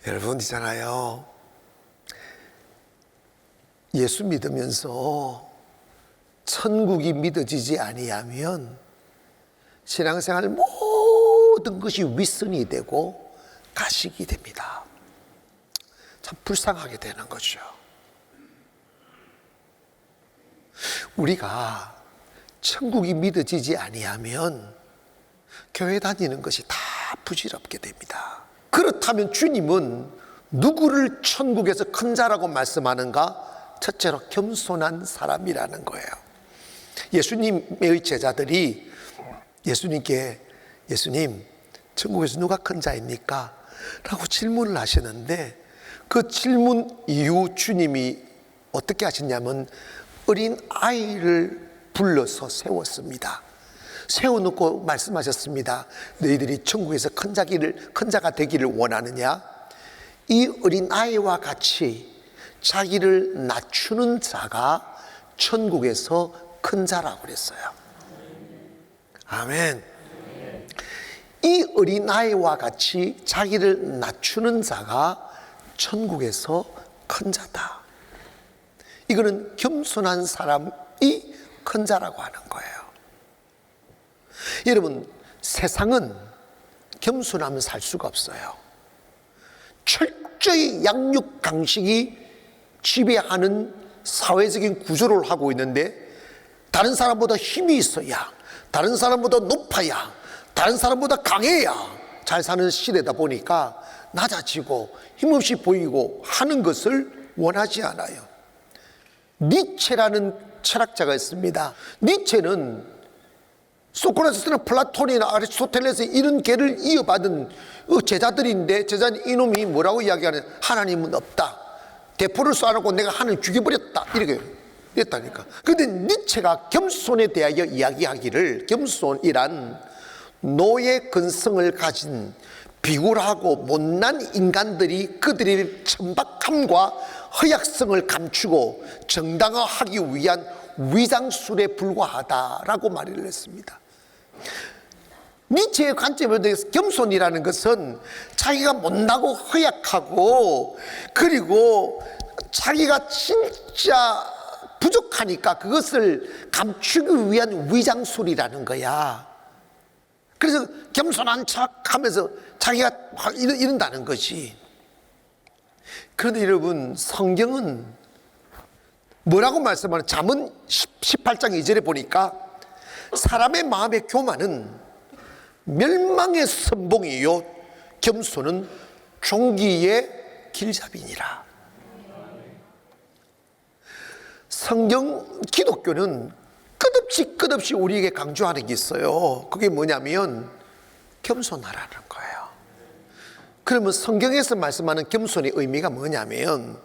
여러분 있잖아요, 예수 믿으면서 천국이 믿어지지 아니하면 신앙생활 모든 것이 윗선이 되고 가식이 됩니다. 참 불쌍하게 되는 거죠. 우리가 천국이 믿어지지 아니하면 교회 다니는 것이 다 부질없게 됩니다. 그렇다면 주님은 누구를 천국에서 큰 자라고 말씀하는가? 첫째로 겸손한 사람이라는 거예요. 예수님의 제자들이 예수님께 예수님, 천국에서 누가 큰 자입니까? 라고 질문을 하시는데 그 질문 이후 주님이 어떻게 하셨냐면 어린 아이를 불러서 세웠습니다. 세워놓고 말씀하셨습니다. 너희들이 천국에서 큰 자가 되기를 원하느냐? 이 어린 아이와 같이 자기를 낮추는 자가 천국에서 큰 자라고 그랬어요. 아멘. 이 어린 아이와 같이 자기를 낮추는 자가 천국에서 큰 자다. 이거는 겸손한 사람이 큰 자라고 하는 거예요. 여러분, 세상은 겸손하면 살 수가 없어요. 철저히 양육 강식이 지배하는 사회적인 구조를 하고 있는데, 다른 사람보다 힘이 있어야, 다른 사람보다 높아야, 다른 사람보다 강해야 잘 사는 시대다 보니까 낮아지고 힘없이 보이고 하는 것을 원하지 않아요. 니체라는 철학자가 있습니다. 니체는 소크라테스나 플라톤이나 아리스토텔레스 이런 계를 이어받은 제자들인데, 제자는 이놈이 뭐라고 이야기하냐? 하나님은 없다. 대포를 쏴놓고 내가 하나님 죽여버렸다. 이렇게 했다니까. 그런데 니체가 겸손에 대하여 이야기하기를, 겸손이란 노예 근성을 가진 비굴하고 못난 인간들이 그들의 천박함과 허약성을 감추고 정당화하기 위한 위장술에 불과하다라고 말을 했습니다. 니체의 관점에 대해서 겸손이라는 것은 자기가 못나고 허약하고, 그리고 자기가 진짜 부족하니까 그것을 감추기 위한 위장술이라는 거야. 그래서 겸손한 척하면서 자기가 이런다는 것이. 그런데 여러분, 성경은 뭐라고 말씀하는? 잠언 18장 2절에 보니까 사람의 마음의 교만은 멸망의 선봉이요 겸손은 종기의 길잡이니라. 성경, 기독교는 끝없이 우리에게 강조하는 게 있어요. 그게 뭐냐면 겸손하라는 거예요. 그러면 성경에서 말씀하는 겸손의 의미가 뭐냐면,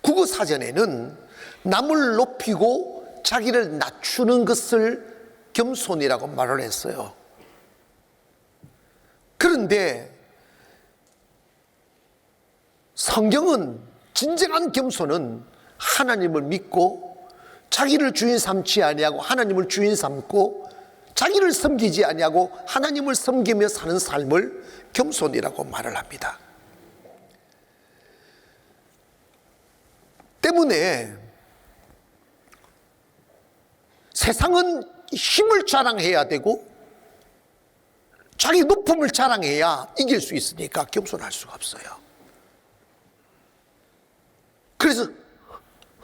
국어사전에는 남을 높이고 자기를 낮추는 것을 겸손이라고 말을 했어요. 그런데 성경은 진정한 겸손은 하나님을 믿고 자기를 주인 삼지 아니하고 하나님을 주인 삼고 자기를 섬기지 아니하고 하나님을 섬기며 사는 삶을 겸손이라고 말을 합니다. 때문에 세상은 힘을 자랑해야 되고 자기 높음을 자랑해야 이길 수 있으니까 겸손할 수가 없어요. 그래서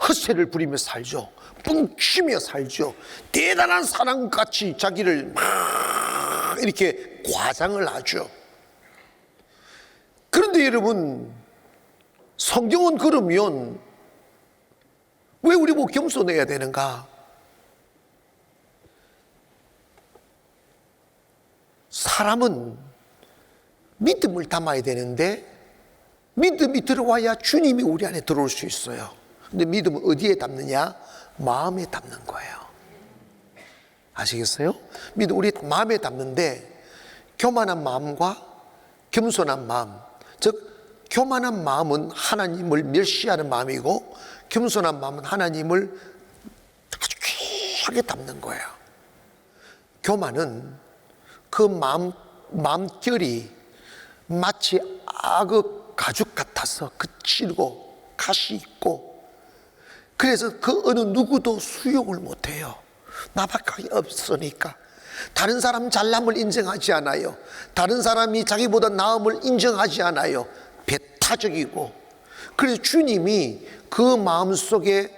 헛새를 부리며 살죠. 뻥치며 살죠. 대단한 사람같이 자기를 막 이렇게 과장을 하죠. 그런데 여러분, 성경은 그러면 왜 우리 보고 겸손해야 되는가? 사람은 믿음을 담아야 되는데 믿음이 들어와야 주님이 우리 안에 들어올 수 있어요. 근데 믿음은 어디에 담느냐? 마음에 담는 거예요. 아시겠어요? 믿음 우리 마음에 담는데, 교만한 마음과 겸손한 마음, 즉 교만한 마음은 하나님을 멸시하는 마음이고 겸손한 마음은 하나님을 아주 귀하게 담는 거예요. 교만은 그 마음결이 마치 가죽 같아서 거칠고 가시 있고, 그래서 그 어느 누구도 수용을 못해요. 나밖에 없으니까. 다른 사람 잘남을 인정하지 않아요. 다른 사람이 자기보다 나음을 인정하지 않아요. 배타적이고. 그래서 주님이 그 마음속에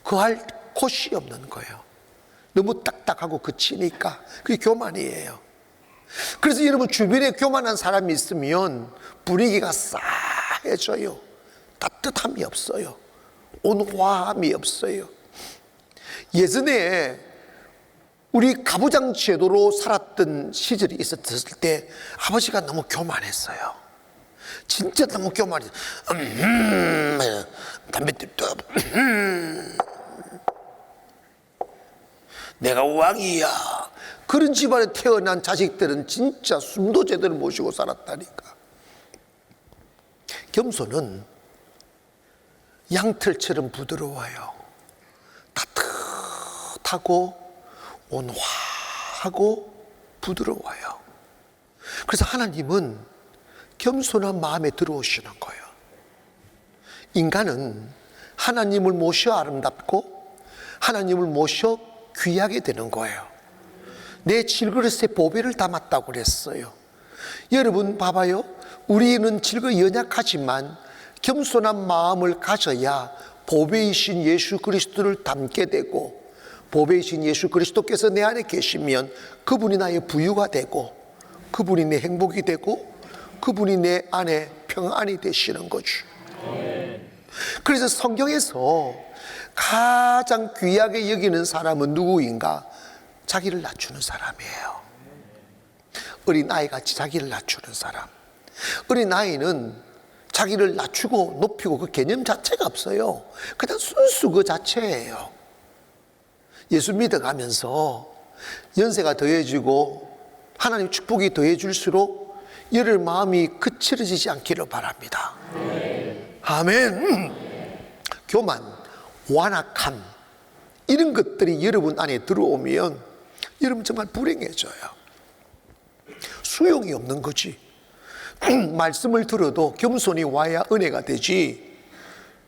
거할 곳이 없는 거예요. 너무 딱딱하고 거치니까. 그게 교만이에요. 그래서 여러분 주변에 교만한 사람이 있으면 분위기가 싸해져요. 따뜻함이 없어요. 온화함이 없어요. 예전에 우리 가부장 제도로 살았던 시절이 있었을 때 아버지가 너무 교만했어요. 진짜 너무 교만했어요. 담배 띠도 내가 왕이야. 그런 집안에 태어난 자식들은 진짜 숨도 제대로 못 쉬고 살았다니까. 겸손은 양털처럼 부드러워요. 따뜻하고 온화하고 부드러워요. 그래서 하나님은 겸손한 마음에 들어오시는 거예요. 인간은 하나님을 모셔 아름답고 하나님을 모셔 귀하게 되는 거예요. 내 질그릇에 보배를 담았다고 그랬어요. 여러분 봐봐요. 우리는 질거 연약하지만 겸손한 마음을 가져야 보배이신 예수 그리스도를 담게 되고, 보배이신 예수 그리스도께서 내 안에 계시면 그분이 나의 부유가 되고, 그분이 내 행복이 되고, 그분이 내 안에 평안이 되시는 거죠. 그래서 성경에서 가장 귀하게 여기는 사람은 누구인가? 자기를 낮추는 사람이에요. 어린아이같이 자기를 낮추는 사람. 어린아이는 자기를 낮추고 높이고 그 개념 자체가 없어요. 그냥 순수 그 자체예요. 예수 믿어가면서 연세가 더해지고 하나님 축복이 더해질수록 여러분 마음이 거칠어지지 않기를 바랍니다. 아멘. 교만, 완악함, 이런 것들이 여러분 안에 들어오면 여러분 정말 불행해져요. 수용이 없는 거지. 말씀을 들어도 겸손이 와야 은혜가 되지,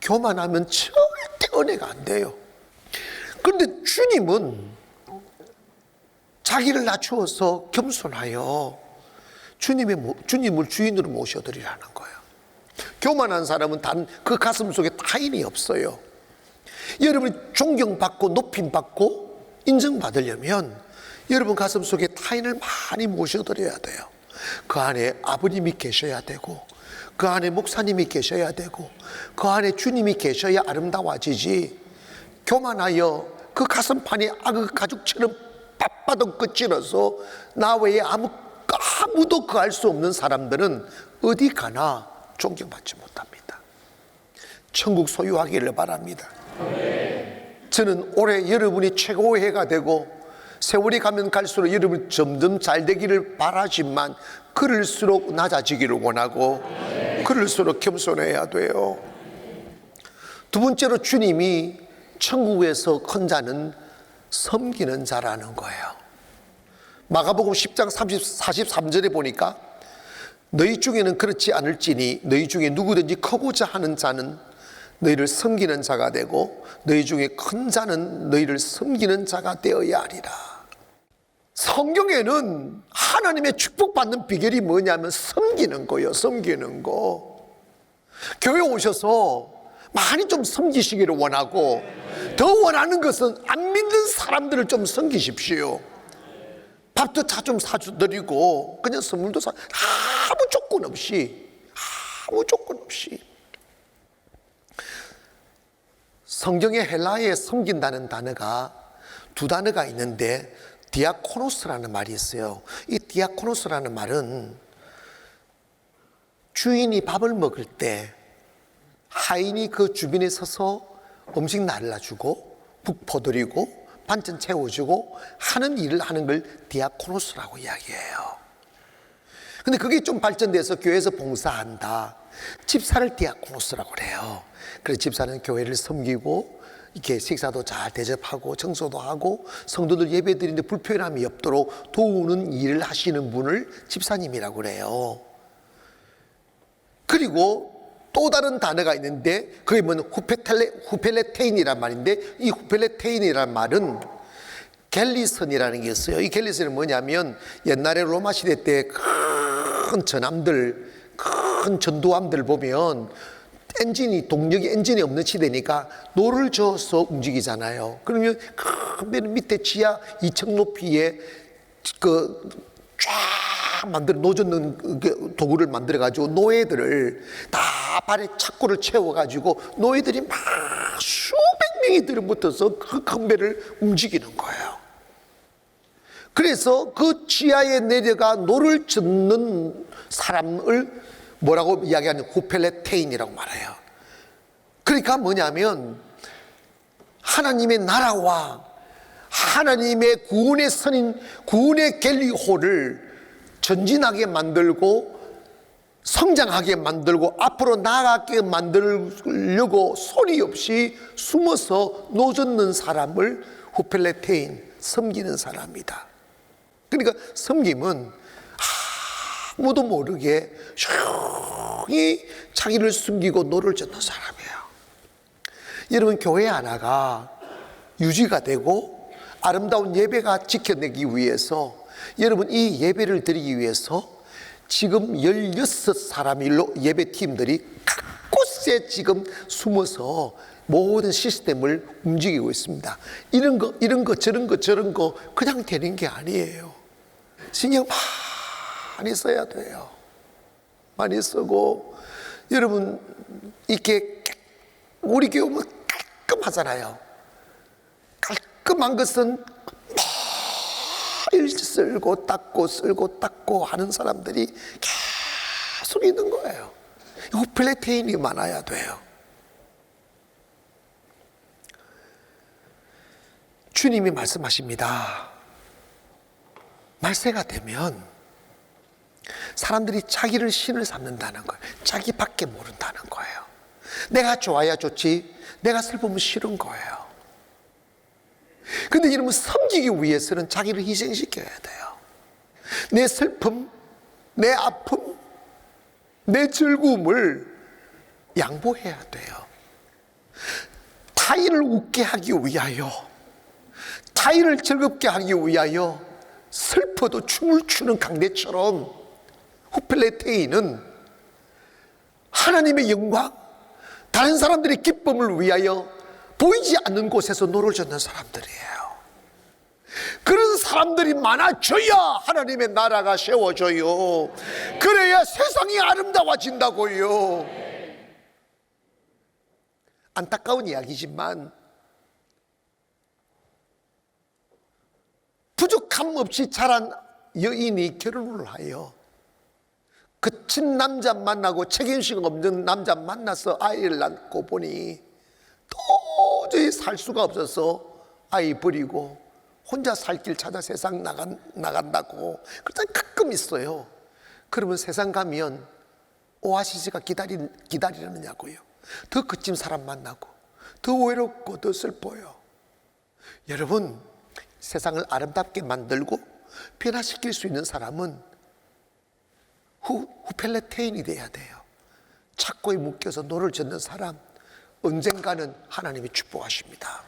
교만하면 절대 은혜가 안 돼요. 그런데 주님은 자기를 낮추어서 겸손하여 주님을 주인으로 모셔드리라는 거예요. 교만한 사람은 단 그 가슴 속에 타인이 없어요. 여러분이 존경받고 높임받고 인정받으려면 여러분 가슴 속에 타인을 많이 모셔드려야 돼요. 그 안에 아버님이 계셔야 되고, 그 안에 목사님이 계셔야 되고, 그 안에 주님이 계셔야 아름다워지지. 교만하여 그 가슴판이 악의 가죽처럼 빳빳하고 거칠어서 나 외에 아무도 그 알 수 없는 사람들은 어디 가나 존경받지 못합니다. 천국 소유하기를 바랍니다. 저는 올해 여러분이 최고의 해가 되고 세월이 가면 갈수록 여러분 점점 잘 되기를 바라지만 그럴수록 낮아지기를 원하고 그럴수록 겸손해야 돼요. 두 번째로 주님이 천국에서 큰 자는 섬기는 자라는 거예요. 마가복음 10장 43절에 보니까 너희 중에는 그렇지 않을지니 너희 중에 누구든지 크고자 하는 자는 너희를 섬기는 자가 되고 너희 중에 큰 자는 너희를 섬기는 자가 되어야 하리라. 성경에는 하나님의 축복받는 비결이 뭐냐면 섬기는 거예요. 섬기는 거. 교회 오셔서 많이 좀 섬기시기를 원하고, 더 원하는 것은 안 믿는 사람들을 좀 섬기십시오. 밥도 다 좀 사주드리고 그냥 선물도 아무 조건 없이, 아무 조건 없이. 성경에 헬라어에 섬긴다는 단어가 두 단어가 있는데 디아코노스라는 말이 있어요. 이 디아코노스라는 말은 주인이 밥을 먹을 때 하인이 그 주변에 서서 음식 날라주고 국 퍼드리고 반찬 채워주고 하는 일을 하는 걸 디아코노스라고 이야기해요. 근데 그게 좀 발전돼서 교회에서 봉사한다, 집사를 디아코노스라고 그래요. 그래서 집사는 교회를 섬기고 이렇게 식사도 잘 대접하고 청소도 하고 성도들 예배 드리는데 불편함이 없도록 도우는 일을 하시는 분을 집사님이라고 그래요. 그리고 또 다른 단어가 있는데 그게 뭐냐면 후펠레테인이란 말인데, 이 후펠레테인이란 말은 갤리선이라는 게 있어요. 이 갤리선은 뭐냐면 옛날에 로마 시대 때 큰 전함들, 큰 전투함들 보면 동력이 엔진이 없는 시대니까 노를 저어서 움직이잖아요. 그러면 큰 배는 밑에 지하 2층 높이에 쫙 노젓는 도구를 만들어 가지고 노예들을 다 발에 착고를 채워 가지고 노예들이 막 수백 명이 들어붙어서 그 큰 배를 움직이는 거예요. 그래서 그 지하에 내려가 노를 젓는 사람을 뭐라고 이야기하냐, 후펠레테인이라고 말해요. 그러니까 뭐냐면 하나님의 나라와 하나님의 구원의 선인 구원의 갤리호를 전진하게 만들고 성장하게 만들고 앞으로 나아가게 만들려고 소리 없이 숨어서 노젓는 사람을 후펠레테인, 섬기는 사람이다. 그러니까 섬김은 아무도 모르게 조용히 자기를 숨기고 노를 젓는 사람이에요. 여러분, 교회 하나가 유지가 되고 아름다운 예배가 지켜내기 위해서, 여러분 이 예배를 드리기 위해서 지금 16사람이 예배팀들이 각 곳에 지금 숨어서 모든 시스템을 움직이고 있습니다. 이런 거 저런 거 그냥 되는 게 아니에요. 신경 많이 써야 돼요. 많이 쓰고, 여러분 이렇게 우리 교회는 깔끔하잖아요. 깔끔한 것은 매일 쓸고 닦고 하는 사람들이 계속 있는 거예요. 후펠레테인이 많아야 돼요. 주님이 말씀하십니다. 말세가 되면 사람들이 자기를 신을 삼는다는 거예요. 자기밖에 모른다는 거예요. 내가 좋아야 좋지 내가 슬프면 싫은 거예요. 근데 여러분, 섬기기 위해서는 자기를 희생시켜야 돼요. 내 슬픔, 내 아픔, 내 즐거움을 양보해야 돼요. 타인을 웃게 하기 위하여, 타인을 즐겁게 하기 위하여 슬퍼도 춤을 추는 강대처럼 후펠레테인은 하나님의 영광, 다른 사람들의 기쁨을 위하여 보이지 않는 곳에서 노를 젓는 사람들이에요. 그런 사람들이 많아져야 하나님의 나라가 세워져요. 그래야 세상이 아름다워진다고요. 안타까운 이야기지만 부족함 없이 자란 여인이 결혼을 하여 거친 남자 만나고 책임심 없는 남자 만나서 아이를 낳고 보니 도저히 살 수가 없어서 아이 버리고 혼자 살 길 찾아 세상 나간다고 그런 가끔 있어요. 그러면 세상 가면 오아시스가 기다리느냐고요. 더 거친 사람 만나고 더 외롭고 더 슬퍼요. 여러분, 세상을 아름답게 만들고 변화시킬 수 있는 사람은 후펠레테인이 돼야 돼요. 착고에 묶여서 노를 젓는 사람, 언젠가는 하나님이 축복하십니다.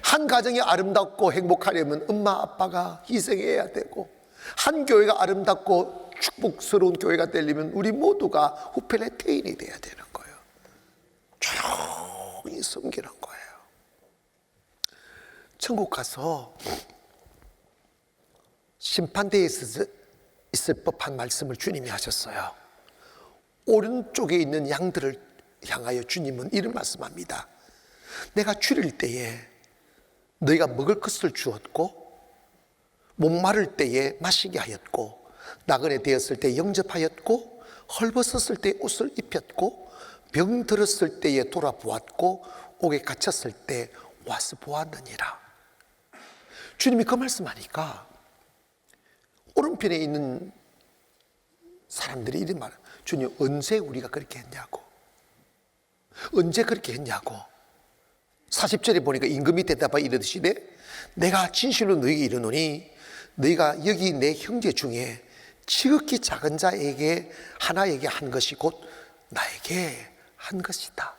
한 가정이 아름답고 행복하려면 엄마 아빠가 희생해야 되고, 한 교회가 아름답고 축복스러운 교회가 되려면 우리 모두가 후펠레테인이 돼야 되는 거예요. 조용히 섬기는 거예요. 천국 가서 심판대에 있을 법한 말씀을 주님이 하셨어요. 오른쪽에 있는 양들을 향하여 주님은 이런 말씀합니다. 내가 줄일 때에 너희가 먹을 것을 주었고, 목마를 때에 마시게 하였고, 나그네 되었을 때 영접하였고, 헐벗었을 때 옷을 입혔고, 병 들었을 때에 돌아보았고, 옥에 갇혔을 때 와서 보았느니라. 주님이 그 말씀하니까 오른편에 있는 사람들이 이런 말을, 주님 언제 우리가 그렇게 했냐고, 언제 그렇게 했냐고. 40절에 보니까 임금이 대답하여 이르시되 내가 진실로 너희에게 이르노니 너희가 여기 내 형제 중에 지극히 작은 자에게 하나에게 한 것이 곧 나에게 한 것이다.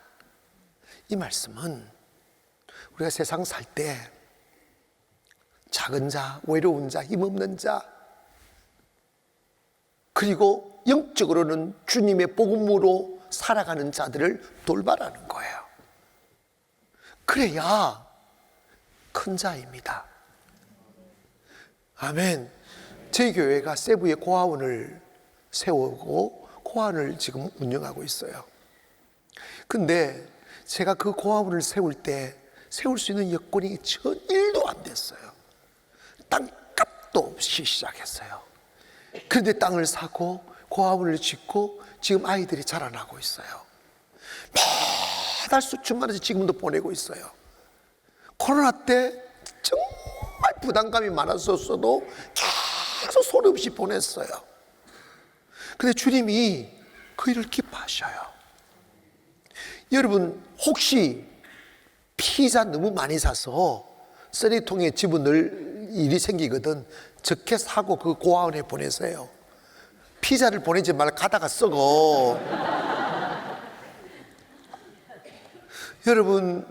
이 말씀은 우리가 세상 살 때 작은 자, 외로운 자, 힘없는 자, 그리고 영적으로는 주님의 복음으로 살아가는 자들을 돌봐라는 거예요. 그래야 큰 자입니다. 아멘. 저희 교회가 세부에 고아원을 세우고 고아원을 지금 운영하고 있어요. 근데 제가 그 고아원을 세울 때 세울 수 있는 여건이 전 1도 안 됐어요. 땅값도 없이 시작했어요. 그런데 땅을 사고 고아원을 짓고 지금 아이들이 자라나고 있어요. 매달 수천만 원씩 지금도 보내고 있어요. 코로나 때 정말 부담감이 많았었어도 계속 소리 없이 보냈어요. 근데 주님이 그 일을 기뻐하셔요. 여러분, 혹시 피자 너무 많이 사서 쓰레기통에 집어넣을 일이 생기거든 적게 사고 그 고아원에 보내세요. 피자를 보내지 말고 가다가 썩어. 여러분,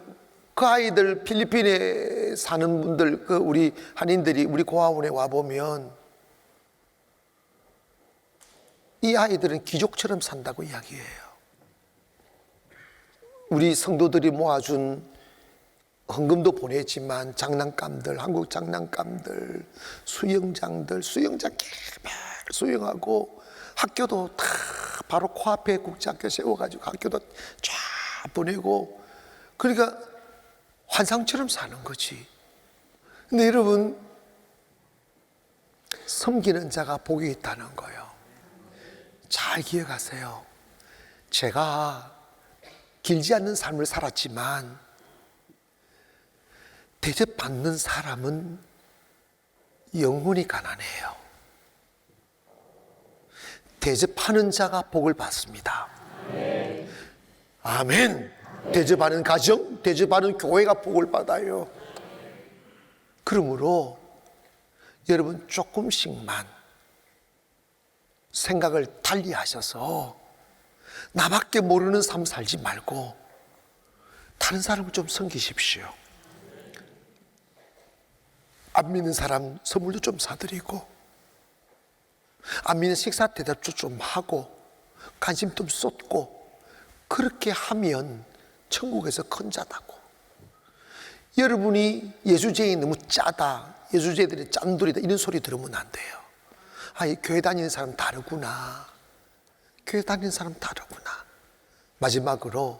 그 아이들 필리핀에 사는 분들, 그 우리 한인들이 우리 고아원에 와보면 이 아이들은 귀족처럼 산다고 이야기해요. 우리 성도들이 모아준 헌금도 보내지만 장난감들, 한국 장난감들, 수영장들, 수영장 개발 수영하고 학교도 다 바로 코앞에 국제학교 세워가지고 학교도 쫙 보내고, 그러니까 환상처럼 사는 거지. 근데 여러분, 섬기는 자가 복이 있다는 거예요. 잘 기억하세요. 제가 길지 않는 삶을 살았지만 대접받는 사람은 영혼이 가난해요. 대접하는 자가 복을 받습니다. 아멘. 대접하는 가정, 대접하는 교회가 복을 받아요. 그러므로 여러분, 조금씩만 생각을 달리 하셔서 나밖에 모르는 삶 살지 말고 다른 사람을 좀 섬기십시오. 안 믿는 사람 선물도 좀 사드리고, 안 믿는 식사 대접도 좀 하고, 관심 좀 쏟고, 그렇게 하면 천국에서 큰 자다고. 여러분이 예수제이 너무 짜다, 예수제들이 짠돌이다 이런 소리 들으면 안 돼요. 아, 이 교회 다니는 사람 다르구나. 교회 다니는 사람 다르구나. 마지막으로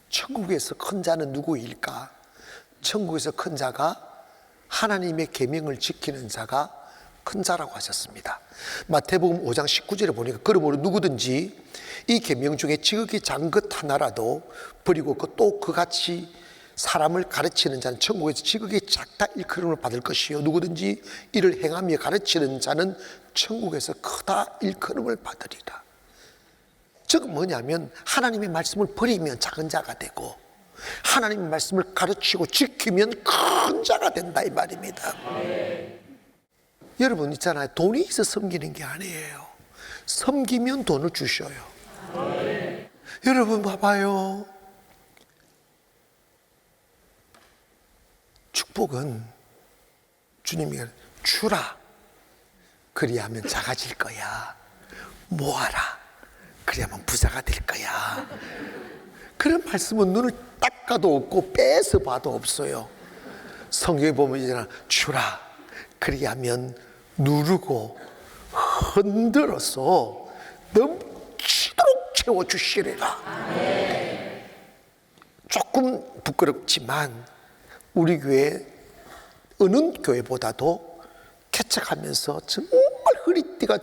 천국에서 큰 자는 누구일까? 천국에서 큰 자가 하나님의 계명을 지키는 자가 큰 자라고 하셨습니다. 마태복음 5장 19절에 보니까 그러므로 누구든지 이 계명 중에 지극히 작은 것 하나라도 버리고 또 그같이 사람을 가르치는 자는 천국에서 지극히 작다 일컬음을 받을 것이요 누구든지 이를 행하며 가르치는 자는 천국에서 크다 일컬음을 받으리라. 즉 뭐냐면 하나님의 말씀을 버리면 작은 자가 되고 하나님의 말씀을 가르치고 지키면 큰 자가 된다 이 말입니다. 여러분 있잖아요, 돈이 있어 섬기는 게 아니에요. 섬기면 돈을 주셔요. 여러분 봐봐요, 축복은 주님이 주라 그리하면 작아질 거야, 모아라 그리하면 부자가 될 거야. 그런 말씀은 눈을 닦아도 없고 빼서 봐도 없어요. 성경에 보면 이제 주라 그리하면 누르고 흔들어서 넘치도록 채워주시리라. 조금 부끄럽지만 우리 교회 어느 교회보다도 개척하면서 정말 허리띠가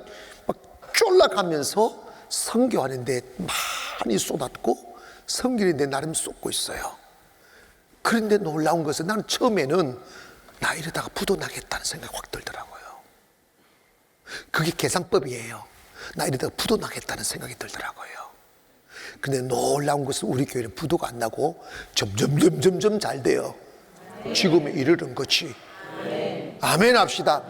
막 쫄라가면서 선교하는데 많이 쏟았고 섬기는데 나름 쏟고 있어요. 그런데 놀라운 것은 나는 처음에는 나 이러다가 부도 나겠다는 생각이 확 들더라고요. 그게 계산법이에요. 나 이러다가 부도 나겠다는 생각이 들더라고요. 근데 놀라운 것은 우리 교회는 부도가 안 나고 점점 잘 돼요. 지금에 이르는 거지. 아멘 합시다.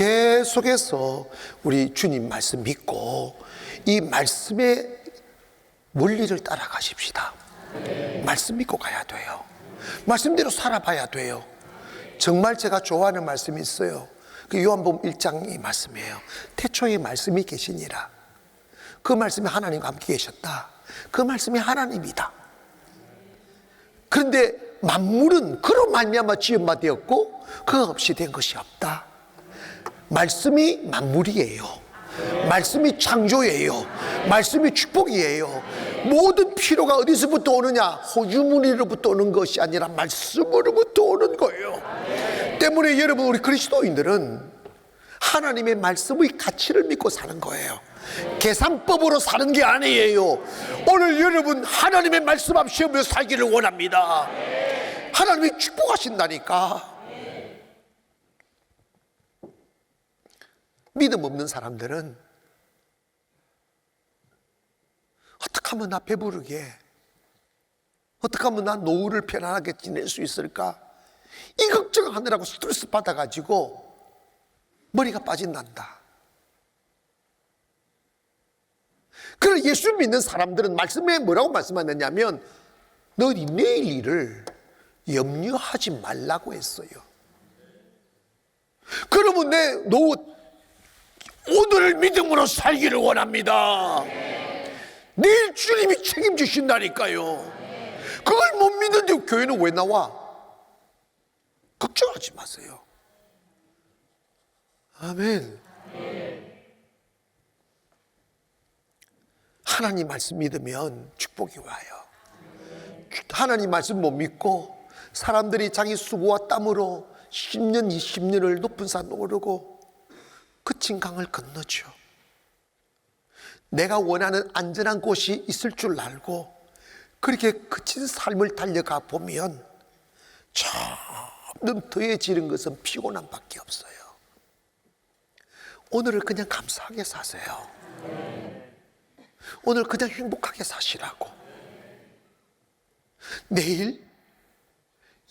계속해서 우리 주님 말씀 믿고 이 말씀의 원리를 따라가십시다. 말씀 믿고 가야 돼요. 말씀대로 살아봐야 돼요. 정말 제가 좋아하는 말씀이 있어요. 그 요한복음 1장의 말씀이에요. 태초에 말씀이 계시니라. 그 말씀이 하나님과 함께 계셨다. 그 말씀이 하나님이다. 그런데 만물은 그로 말미암아 지은 바 되었고 그 없이 된 것이 없다. 말씀이 만물이에요. 말씀이 창조예요. 말씀이 축복이에요. 모든 필요가 어디서부터 오느냐? 호주머니로부터 오는 것이 아니라 말씀으로부터 오는 거예요. 때문에 여러분, 우리 그리스도인들은 하나님의 말씀의 가치를 믿고 사는 거예요. 계산법으로 사는 게 아니에요. 오늘 여러분, 하나님의 말씀 앞 세우며 살기를 원합니다. 하나님이 축복하신다니까. 믿음 없는 사람들은 어떻게 하면 나 배부르게, 어떻게 하면 나 노후를 편안하게 지낼 수 있을까, 이 걱정하느라고 스트레스 받아가지고 머리가 빠진단다. 그래서 예수 믿는 사람들은 말씀에 뭐라고 말씀하느냐면 너희 내일 일을 염려하지 말라고 했어요. 그러면 내 노후, 오늘을 믿음으로 살기를 원합니다. 내일 주님이 책임지신다니까요. 그걸 못 믿는데 교회는 왜 나와? 걱정하지 마세요. 아멘. 하나님 말씀 믿으면 축복이 와요. 하나님 말씀 못 믿고 사람들이 자기 수고와 땀으로 10년, 20년을 높은 산 오르고 그친 강을 건너죠. 내가 원하는 안전한 곳이 있을 줄 알고 그렇게 그친 삶을 달려가 보면 점점 더해지는 것은 피곤함밖에 없어요. 오늘을 그냥 감사하게 사세요. 오늘 그냥 행복하게 사시라고. 내일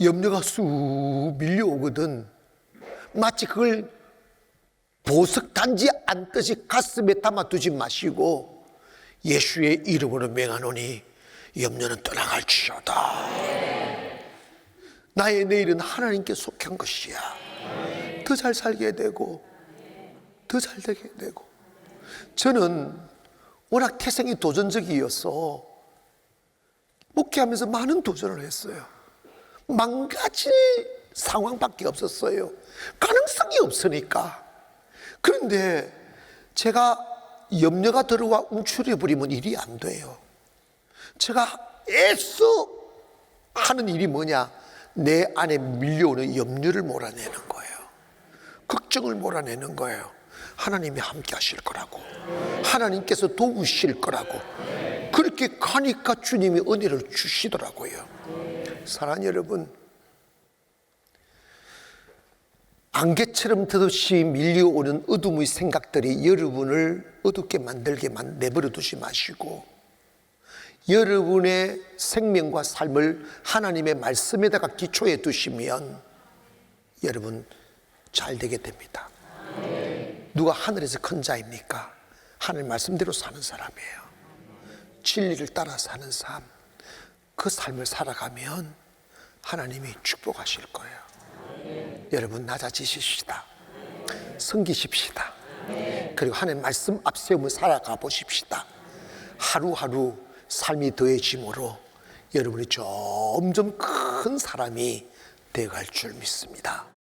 염려가 쑥 밀려오거든. 마치 그걸 보석 단지 안듯이 가슴에 담아두지 마시고 예수의 이름으로 명하노니 염려는 떠나갈지어다. 나의 내일은 하나님께 속한 것이야. 더 잘 살게 되고 더 잘 되게 되고. 저는 워낙 태생이 도전적이어서 목회하면서 많은 도전을 했어요. 망가질 상황밖에 없었어요. 가능성이 없으니까. 그런데 제가 염려가 들어와 움츠려버리면 일이 안 돼요. 제가 애써 하는 일이 뭐냐? 내 안에 밀려오는 염려를 몰아내는 거예요. 걱정을 몰아내는 거예요. 하나님이 함께 하실 거라고, 하나님께서 도우실 거라고. 그렇게 가니까 주님이 은혜를 주시더라고요. 사랑하는 여러분, 안개처럼 드듯이 밀려오는 어둠의 생각들이 여러분을 어둡게 만들게 내버려 두지 마시고 여러분의 생명과 삶을 하나님의 말씀에다가 기초해 두시면 여러분 잘 되게 됩니다. 누가 하늘에서 큰 자입니까? 하늘 말씀대로 사는 사람이에요. 진리를 따라 사는 삶, 그 삶을 살아가면 하나님이 축복하실 거예요. 여러분 낮아지십시다. 섬기십시다. 그리고 하나님 말씀 앞세우며 살아가 보십시다. 하루하루 삶이 더해짐으로 여러분이 점점 큰 사람이 되어갈 줄 믿습니다.